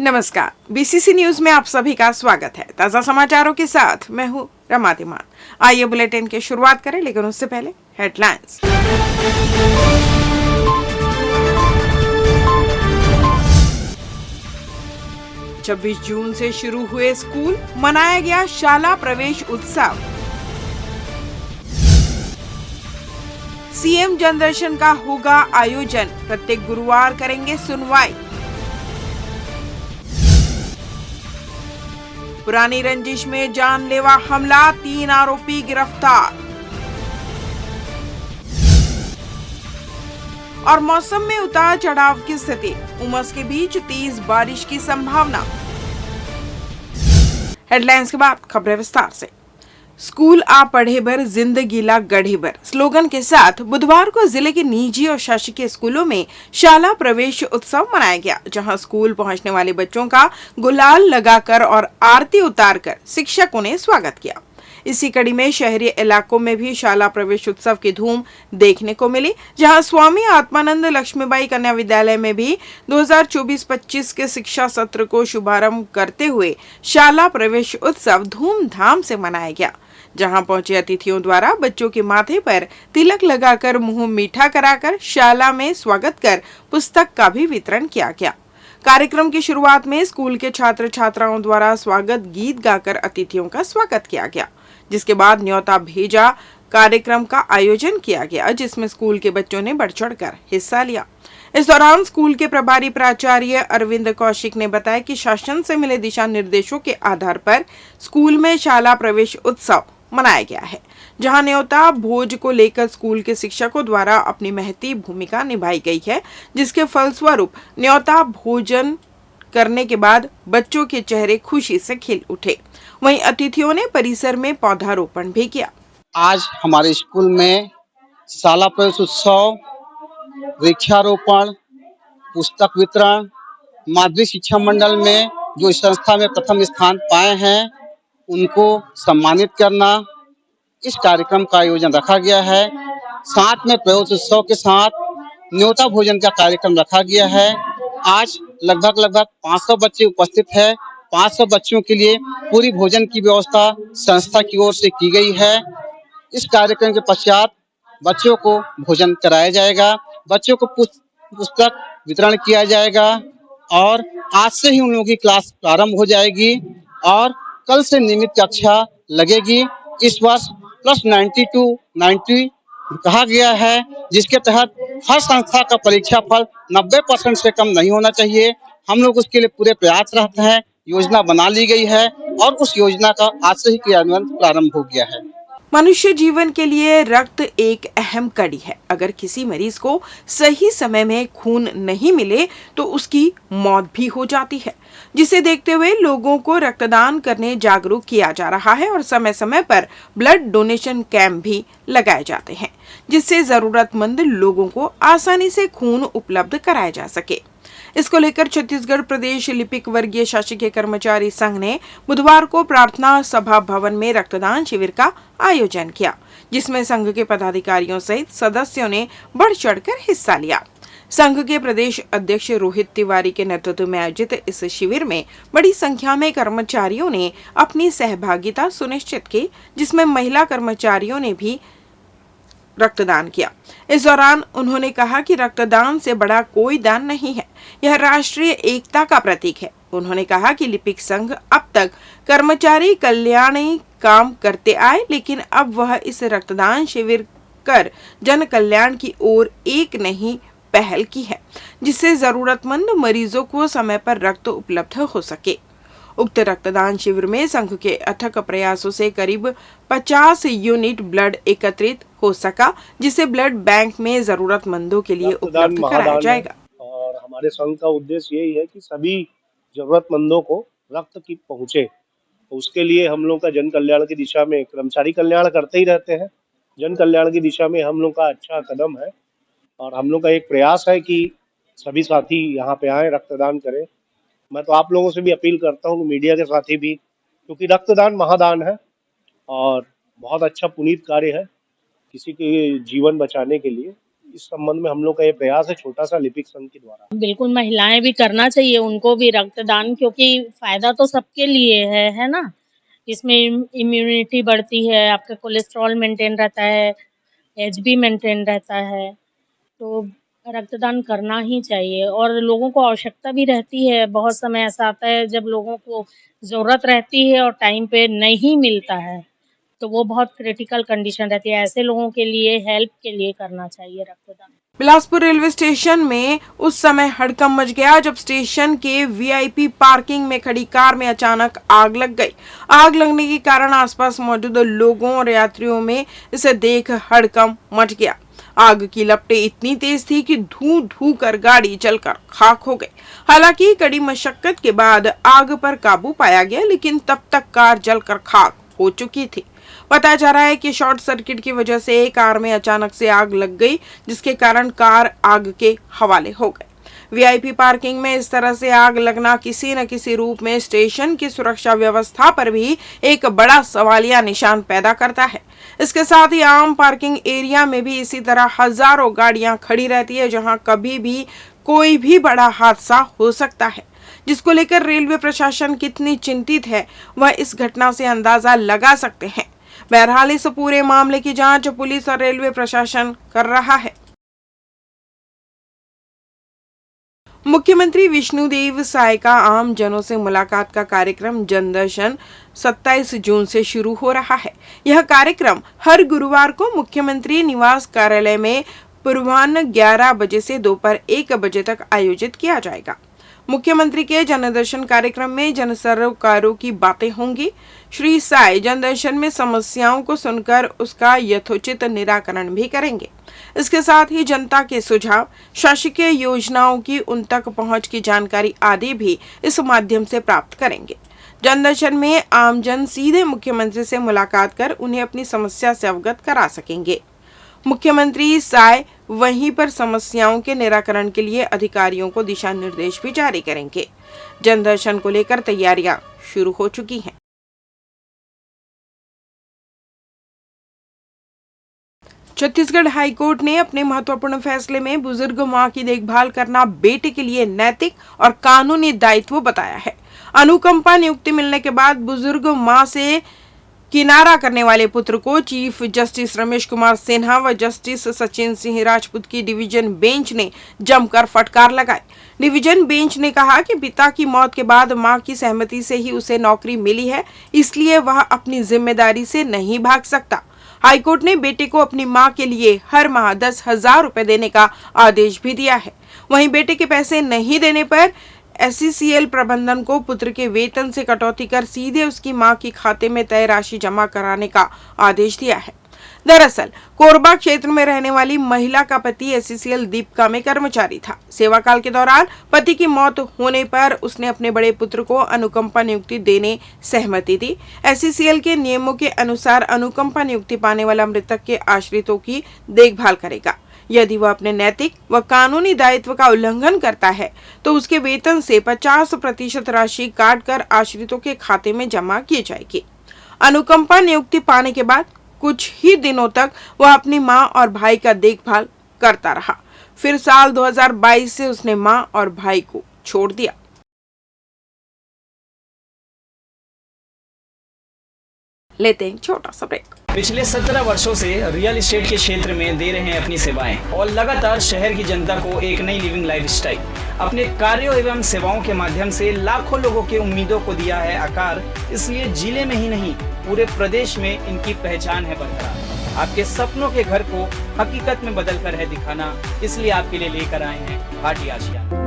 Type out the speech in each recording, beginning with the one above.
नमस्कार, BCC news में आप सभी का स्वागत है। ताजा समाचारों के साथ मैं हूँ रमा तिमान। आइए बुलेटिन की शुरुआत करें, लेकिन उससे पहले हेडलाइंस। 26 जून से शुरू हुए स्कूल, मनाया गया शाला प्रवेश उत्सव। सीएम जनदर्शन का होगा आयोजन, प्रत्येक गुरुवार करेंगे सुनवाई। पुरानी रंजिश में जानलेवा हमला, 3 आरोपी गिरफ्तार। और मौसम में उतार चढ़ाव की स्थिति, उमस के बीच तेज बारिश की संभावना। हेडलाइंस के बाद खबरें विस्तार से। स्कूल आ पढ़े बर, जिंदगी ला गढ़े बर स्लोगन के साथ बुधवार को जिले के निजी और शासकीय स्कूलों में शाला प्रवेश उत्सव मनाया गया, जहां स्कूल पहुंचने वाले बच्चों का गुलाल लगाकर और आरती उतारकर शिक्षकों ने स्वागत किया। इसी कड़ी में शहरी इलाकों में भी शाला प्रवेश उत्सव की धूम देखने को मिली, जहां स्वामी आत्मानंद लक्ष्मीबाई कन्या विद्यालय में भी 2024-25 के शिक्षा सत्र को शुभारंभ करते हुए शाला प्रवेश उत्सव धूमधाम से मनाया गया। जहां पहुंचे अतिथियों द्वारा बच्चों के माथे पर तिलक लगाकर मुंह मीठा कराकर शाला में स्वागत कर पुस्तक का भी वितरण किया गया। कार्यक्रम की शुरुआत में स्कूल के छात्र छात्राओं द्वारा स्वागत गीत गाकर अतिथियों का स्वागत किया गया, जिसके बाद न्योता भेजा कार्यक्रम का आयोजन किया गया, जिसमें स्कूल के बच्चों ने बढ़ चढ़कर हिस्सा लिया। इस दौरान स्कूल के प्रभारी प्राचार्य अरविंद कौशिक ने बताया कि शासन से मिले दिशा निर्देशों के आधार पर स्कूल में शाला प्रवेश उत्सव मनाया गया है, जहां न्योता भोज को लेकर स्कूल के शिक्षकों द्वारा अपनी महती भूमिका निभाई गई है, जिसके फलस्वरूप न्योता भोजन करने के बाद बच्चों के चेहरे खुशी से खिल उठे। वहीं अतिथियों ने परिसर में पौधारोपण भी किया। आज हमारे स्कूल में शाला प्रवेश उत्सव, वृक्षारोपण, पुस्तक वितरण, माध्यमिक शिक्षा मंडल में जो इस संस्था में प्रथम स्थान पाए हैं उनको सम्मानित करना, इस कार्यक्रम का आयोजन रखा गया है। साथ में प्रवेश उत्सव के साथ न्योता भोजन का कार्यक्रम रखा गया है। आज लगभग 500 बच्चे उपस्थित हैं। 500 बच्चों के लिए पूरी भोजन की व्यवस्था संस्था की ओर से की गई है। इस कार्यक्रम के पश्चात बच्चों को भोजन कराया जाएगा, बच्चों को पुस्तक वितरण किया जाएगा और आज से ही उन लोगों की क्लास प्रारंभ हो जाएगी और कल से नियमित कक्षा लगेगी। इस वर्ष प्लस 90 कहा गया है, जिसके तहत हर संस्था का परीक्षा फल 90% से कम नहीं होना चाहिए। हम लोग उसके लिए पूरे प्रयास रहते हैं। योजना बना ली गई है और उस योजना का आज से ही क्रियान्वयन प्रारंभ हो गया है। मनुष्य जीवन के लिए रक्त एक अहम कड़ी है। अगर किसी मरीज को सही समय में खून नहीं मिले तो उसकी मौत भी हो जाती है, जिसे देखते हुए लोगों को रक्तदान करने जागरूक किया जा रहा है और समय समय पर ब्लड डोनेशन कैंप भी लगाए जाते हैं, जिससे जरूरतमंद लोगों को आसानी से खून उपलब्ध कराया जा सके। इसको लेकर छत्तीसगढ़ प्रदेश लिपिक वर्गीय शासकीय कर्मचारी संघ ने बुधवार को प्रार्थना सभा भवन में रक्तदान शिविर का आयोजन किया, जिसमें संघ के पदाधिकारियों सहित सदस्यों ने बढ़ चढ़कर हिस्सा लिया। संघ के प्रदेश अध्यक्ष रोहित तिवारी के नेतृत्व में आयोजित इस शिविर में बड़ी संख्या में कर्मचारियों ने अपनी सहभागिता सुनिश्चित की, जिसमें महिला कर्मचारियों ने भी रक्तदान किया। इस दौरान उन्होंने कहा कि रक्तदान से बड़ा कोई दान नहीं है, यह राष्ट्रीय एकता का प्रतीक है। उन्होंने कहा कि लिपिक संघ अब तक कर्मचारी कल्याणी काम करते आए, लेकिन अब वह इस रक्तदान शिविर कर जन कल्याण की ओर एक नहीं पहल की है, जिससे जरूरतमंद मरीजों को समय पर रक्त उपलब्ध हो सके। उक्त रक्तदान शिविर में संघ के अथक प्रयासों से करीब 50 यूनिट ब्लड एकत्रित हो सका, जिसे ब्लड बैंक में जरूरतमंदों के लिए उपलब्ध कराया जाएगा। और हमारे संघ का उद्देश्य यही है कि सभी जरूरतमंदों को रक्त की पहुंचे। तो उसके लिए हम लोग का जन कल्याण की दिशा में कर्मचारी कल्याण करते ही रहते हैं। जन कल्याण की दिशा में हम लोग का अच्छा कदम है और हम लोग का एक प्रयास है कि सभी साथी यहाँ पे आए, रक्तदान करें। मैं तो आप लोगों से भी अपील करता हूँ, मीडिया के साथी भी, क्योंकि रक्तदान महादान है और बहुत अच्छा पुनीत कार्य है किसी के जीवन बचाने के लिए। इस संबंध में हम लोग का ये प्रयास है छोटा सा लिपिक संघ के द्वारा। बिल्कुल महिलाएं भी करना चाहिए, उनको भी रक्तदान, क्योंकि फायदा तो सबके लिए है ना? इसमें इम्यूनिटी बढ़ती है, आपका कोलेस्ट्रॉल मेंटेन रहता है, एचबी मेंटेन रहता है, तो रक्तदान करना ही चाहिए। और लोगों को आवश्यकता भी रहती है, बहुत समय ऐसा आता है जब लोगों को ज़रूरत रहती है और टाइम पे नहीं मिलता है, तो वो बहुत क्रिटिकल कंडीशन रहती है। ऐसे लोगों के लिए हेल्प के लिए करना चाहिए रक्तदान। बिलासपुर रेलवे स्टेशन में उस समय हड़कंप मच गया जब स्टेशन के वीआईपी पार्किंग में खड़ी कार में अचानक आग लग गई। आग लगने के कारण आसपास मौजूद लोगों और यात्रियों में इसे देख हड़कंप मच गया। आग की लपटें इतनी तेज थी कि धू धू कर गाड़ी जलकर खाक हो गई। हालांकि कड़ी मशक्कत के बाद आग पर काबू पाया गया, लेकिन तब तक कार जलकर खाक हो चुकी थी। बताया जा रहा है कि शॉर्ट सर्किट की वजह से कार में अचानक से आग लग गई, जिसके कारण कार आग के हवाले हो गई। वीआईपी पार्किंग में इस तरह से आग लगना किसी न किसी रूप में स्टेशन की सुरक्षा व्यवस्था पर भी एक बड़ा सवालिया निशान पैदा करता है। इसके साथ ही आम पार्किंग एरिया में भी इसी तरह हजारों गाड़ियां खड़ी रहती है, जहां कभी भी कोई भी बड़ा हादसा हो सकता है, जिसको लेकर रेलवे प्रशासन कितनी चिंतित है वह इस घटना से अंदाजा लगा सकते हैं। बहरहाल इस पूरे मामले की जांच पुलिस और रेलवे प्रशासन कर रहा है। मुख्यमंत्री विष्णुदेव साय का आम जनों से मुलाकात का कार्यक्रम जनदर्शन 27 जून से शुरू हो रहा है। यह कार्यक्रम हर गुरुवार को मुख्यमंत्री निवास कार्यालय में पूर्वाह्न 11 बजे से दोपहर 1 बजे तक आयोजित किया जाएगा। मुख्यमंत्री के जनदर्शन कार्यक्रम में जन सरोकारों की बातें होंगी। श्री साय जनदर्शन में समस्याओं को सुनकर उसका यथोचित निराकरण भी करेंगे। इसके साथ ही जनता के सुझाव, शासकीय योजनाओं की उन तक पहुंच की जानकारी आदि भी इस माध्यम से प्राप्त करेंगे। जनदर्शन में आमजन सीधे मुख्यमंत्री से मुलाकात कर उन्हें अपनी समस्या से अवगत करा सकेंगे। मुख्यमंत्री साय वहीं पर समस्याओं के निराकरण के लिए अधिकारियों को दिशा निर्देश भी जारी करेंगे। जनदर्शन को लेकर तैयारियां शुरू हो चुकी हैं। छत्तीसगढ़ हाईकोर्ट ने अपने महत्वपूर्ण फैसले में बुजुर्ग मां की देखभाल करना बेटे के लिए नैतिक और कानूनी दायित्व बताया है। अनुकंपा नियुक्ति मिलने के बाद बुजुर्ग मां से किनारा करने वाले पुत्र को चीफ जस्टिस रमेश कुमार सिन्हा व जस्टिस सचिन सिंह राजपूत की डिवीजन बेंच ने जमकर फटकार लगाई। डिवीजन बेंच ने कहा कि पिता की मौत के बाद मां की सहमति से ही उसे नौकरी मिली है, इसलिए वह अपनी जिम्मेदारी से नहीं भाग सकता। हाईकोर्ट ने बेटे को अपनी मां के लिए हर माह 10,000 रुपए देने का आदेश भी दिया है। वहीं बेटे के पैसे नहीं देने पर एससीसीएल प्रबंधन को पुत्र के वेतन से कटौती कर सीधे उसकी मां के खाते में तय राशि जमा कराने का आदेश दिया है। दरअसल कोरबा क्षेत्र में रहने वाली महिला का पति एससीसीएल दीपिका में कर्मचारी था। सेवा काल के दौरान पति की मौत होने पर उसने अपने बड़े पुत्र को अनुकंपा नियुक्ति देने सहमति दी। एससीसीएल के नियमों के अनुसार अनुकंपा नियुक्ति पाने वाला मृतक के आश्रितों की देखभाल करेगा। यदि वह अपने नैतिक व कानूनी दायित्व का उल्लंघन करता है तो उसके वेतन से 50% राशि काटकर आश्रितों के खाते में जमा की जाएगी। अनुकंपा नियुक्ति पाने के बाद कुछ ही दिनों तक वह अपनी मां और भाई का देखभाल करता रहा। फिर साल 2022 से उसने मां और भाई को छोड़ दिया। लेते हैं छोटा सा ब्रेक। पिछले 17 वर्षों से रियल एस्टेट के क्षेत्र में दे रहे हैं अपनी सेवाएं और लगातार शहर की जनता को एक नई लिविंग लाइफस्टाइल। अपने कार्यों एवं सेवाओं के माध्यम से लाखों लोगों की उम्मीदों को दिया है आकार। इसलिए जिले में ही नहीं पूरे प्रदेश में इनकी पहचान है बरकरार। आपके सपनों के घर को हकीकत में बदल कर है दिखाना, इसलिए आपके लिए लेकर आए हैं भाटी आशियाना।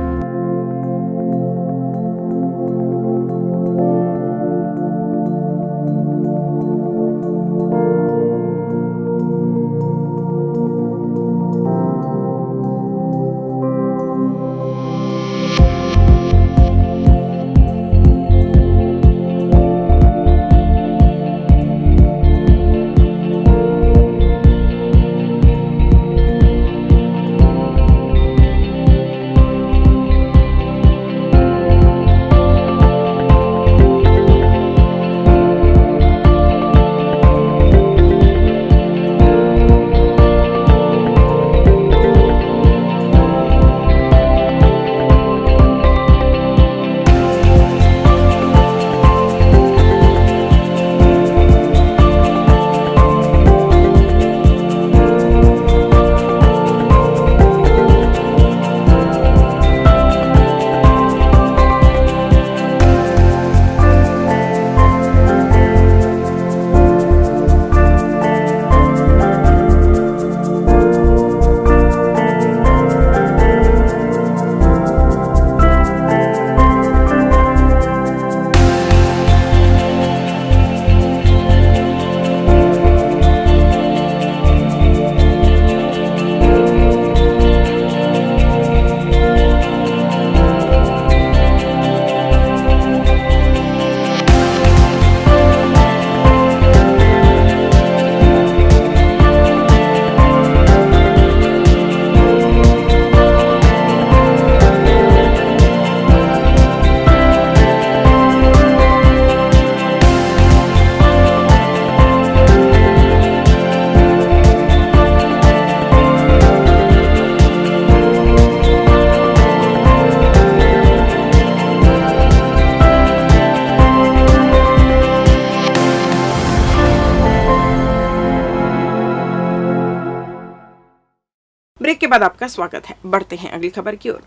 बाद आपका स्वागत है। बढ़ते हैं अगली खबर की ओर।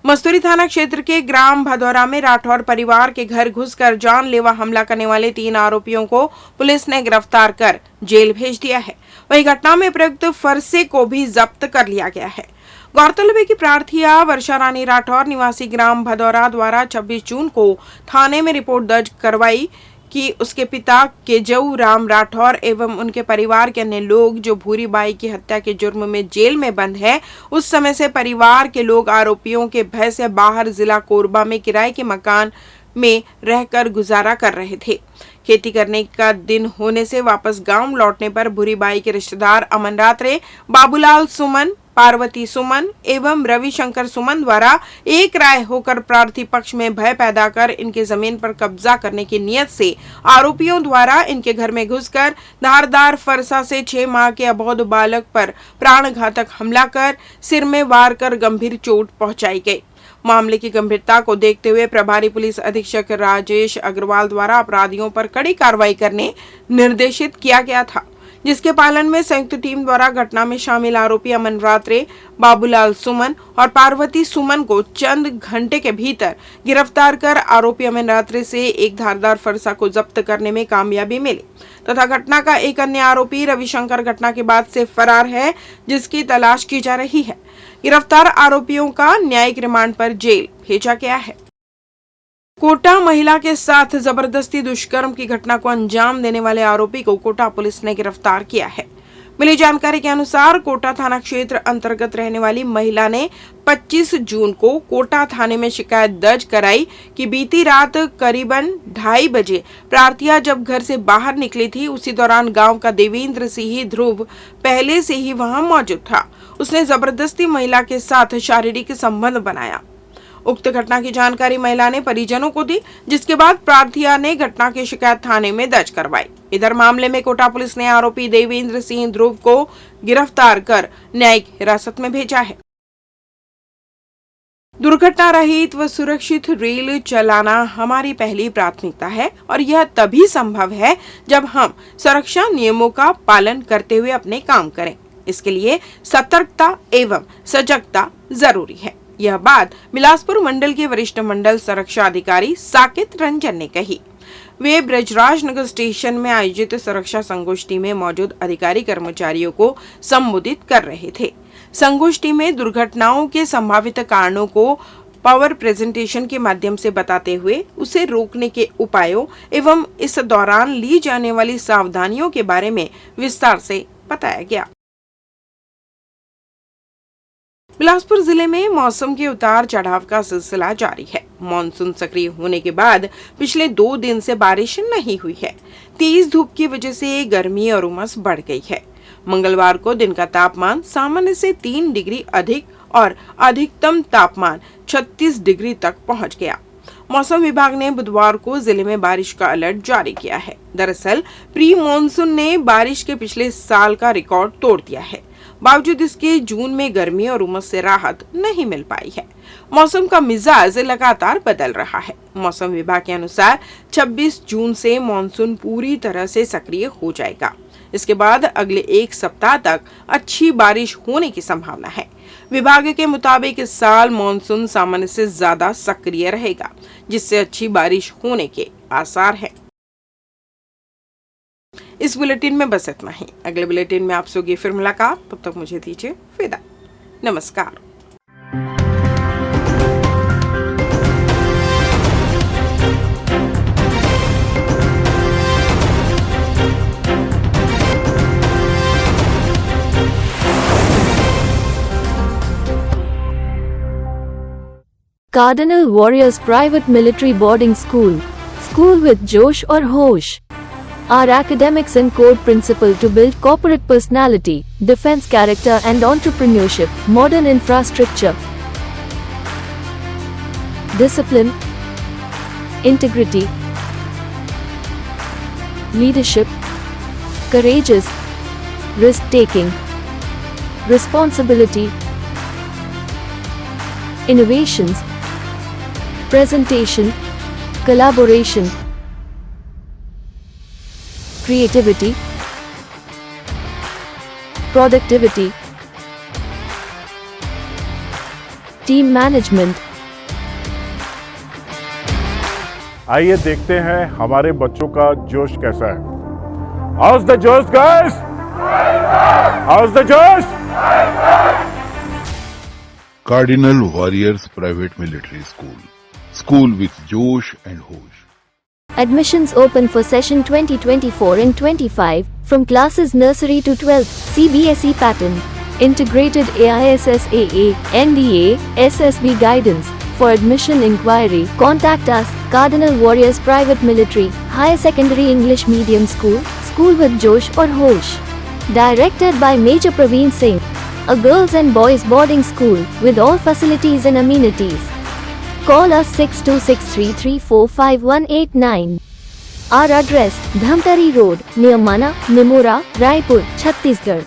मस्तूरी थाना क्षेत्र के ग्राम भदौरा में राठौर परिवार के घर घुसकर जानलेवा हमला करने वाले 3 आरोपियों को पुलिस ने गिरफ्तार कर जेल भेज दिया है। वहीं घटना में प्रयुक्त फरसे को भी जब्त कर लिया गया है। गौरतलब है कि प्रार्थिया वर्षा रानी राठौर निवासी ग्राम भदौरा द्वारा 26 जून को थाने में रिपोर्ट दर्ज करवाई कि उसके पिता केजऊ राम राठौर एवं उनके परिवार के अन्य लोग जो भूरी बाई की हत्या के जुर्म में जेल में बंद है, उस समय से परिवार के लोग आरोपियों के भय से बाहर जिला कोरबा में किराए के मकान में रहकर गुजारा कर रहे थे। खेती करने का दिन होने से वापस गांव लौटने पर भूरी बाई के रिश्तेदार अमन रात्रे, बाबूलाल सुमन, पार्वती सुमन एवं रविशंकर सुमन द्वारा एक राय होकर प्रार्थी पक्ष में भय पैदा कर इनके जमीन पर कब्जा करने की नियत से आरोपियों द्वारा इनके घर में घुसकर धारदार फरसा से 6 माह के अबोध बालक पर प्राणघातक हमला कर सिर में वार कर गंभीर चोट पहुंचाई गई। मामले की गंभीरता को देखते हुए प्रभारी पुलिस अधीक्षक राजेश अग्रवाल द्वारा अपराधियों पर कड़ी कार्रवाई करने निर्देशित किया गया था, जिसके पालन में संयुक्त टीम द्वारा घटना में शामिल आरोपी अमन रात्रे, बाबूलाल सुमन और पार्वती सुमन को चंद घंटे के भीतर गिरफ्तार कर आरोपी अमन रात्रे से एक धारदार फरसा को जब्त करने में कामयाबी मिली तथा घटना का एक अन्य आरोपी रविशंकर घटना के बाद से फरार है, जिसकी तलाश की जा रही है। गिरफ्तार आरोपियों का न्यायिक रिमांड पर जेल भेजा गया है। कोटा महिला के साथ जबरदस्ती दुष्कर्म की घटना को अंजाम देने वाले आरोपी को कोटा पुलिस ने गिरफ्तार किया है। मिली जानकारी के अनुसार कोटा थाना क्षेत्र अंतर्गत रहने वाली महिला ने 25 जून को कोटा थाने में शिकायत दर्ज कराई कि बीती रात करीबन 2:30 बजे प्रार्थिया जब घर से बाहर निकली थी, उसी दौरान गांव का देवेंद्र सिंह ध्रुव पहले से ही वहां मौजूद था। उसने जबरदस्ती महिला के साथ शारीरिक संबंध बनाया। उक्त घटना की जानकारी महिला ने परिजनों को दी, जिसके बाद प्रार्थिया ने घटना की शिकायत थाने में दर्ज करवाई। इधर मामले में कोटा पुलिस ने आरोपी देवेंद्र सिंह ध्रुव को गिरफ्तार कर न्यायिक हिरासत में भेजा है। दुर्घटना रहित व सुरक्षित रेल चलाना हमारी पहली प्राथमिकता है और यह तभी संभव है जब हम सुरक्षा नियमों का पालन करते हुए अपने काम करें। इसके लिए सतर्कता एवं सजगता जरूरी है। यह बात बिलासपुर मंडल के वरिष्ठ मंडल सुरक्षा अधिकारी साकेत रंजन ने कही। वे ब्रजराज नगर स्टेशन में आयोजित सुरक्षा संगोष्ठी में मौजूद अधिकारी कर्मचारियों को संबोधित कर रहे थे। संगोष्ठी में दुर्घटनाओं के संभावित कारणों को पावर प्रेजेंटेशन के माध्यम से बताते हुए उसे रोकने के उपायों एवं इस दौरान ली जाने वाली सावधानियों के बारे में विस्तार से बताया गया। बिलासपुर जिले में मौसम के उतार चढ़ाव का सिलसिला जारी है। मानसून सक्रिय होने के बाद पिछले 2 दिन से बारिश नहीं हुई है। तेज धूप की वजह से गर्मी और उमस बढ़ गई है। मंगलवार को दिन का तापमान सामान्य से 3 डिग्री अधिक और अधिकतम तापमान 36 डिग्री तक पहुंच गया। मौसम विभाग ने बुधवार को जिले में बारिश का अलर्ट जारी किया है। दरअसल प्री मॉनसून ने बारिश के पिछले साल का रिकॉर्ड तोड़ दिया है। बावजूद इसके जून में गर्मी और उमस से राहत नहीं मिल पाई है। मौसम का मिजाज लगातार बदल रहा है। मौसम विभाग के अनुसार 26 जून से मॉनसून पूरी तरह से सक्रिय हो जाएगा। इसके बाद अगले 1 सप्ताह तक अच्छी बारिश होने की संभावना है। विभाग के मुताबिक इस साल मॉनसून सामान्य से ज्यादा सक्रिय रहेगा, जिससे अच्छी बारिश होने के आसार हैं। इस बुलेटिन में बस इतना ही। अगले बुलेटिन में आपसे होगी फिर मुलाकात। तब तक मुझे दीजिए विदा। नमस्कार। Cardinal Warriors Private Military Boarding School. School with Josh or Hosh. Our academics and core principle to build corporate personality, defense character and entrepreneurship, modern infrastructure, discipline, integrity, leadership, courageous, risk-taking, responsibility, innovations, presentation, collaboration, creativity, productivity, team management. आइए देखते हैं हमारे बच्चों का जोश कैसा है. How's the जोश guys? How's the जोश? Cardinal Warriors Private Military School. School with Josh and Hosh. Admissions open for session 2024 and 25 from classes nursery to 12th CBSE pattern. Integrated AISSAA, NDA, SSB guidance. For admission inquiry, contact us, Cardinal Warriors Private Military, Higher Secondary English Medium School, School with Josh or Hosh. Directed by Major Praveen Singh. A girls and boys boarding school with all facilities and amenities. Call us 6263345189. Our address, Dhamtari Road, near Mana, Nimora, Raipur, Chhattisgarh.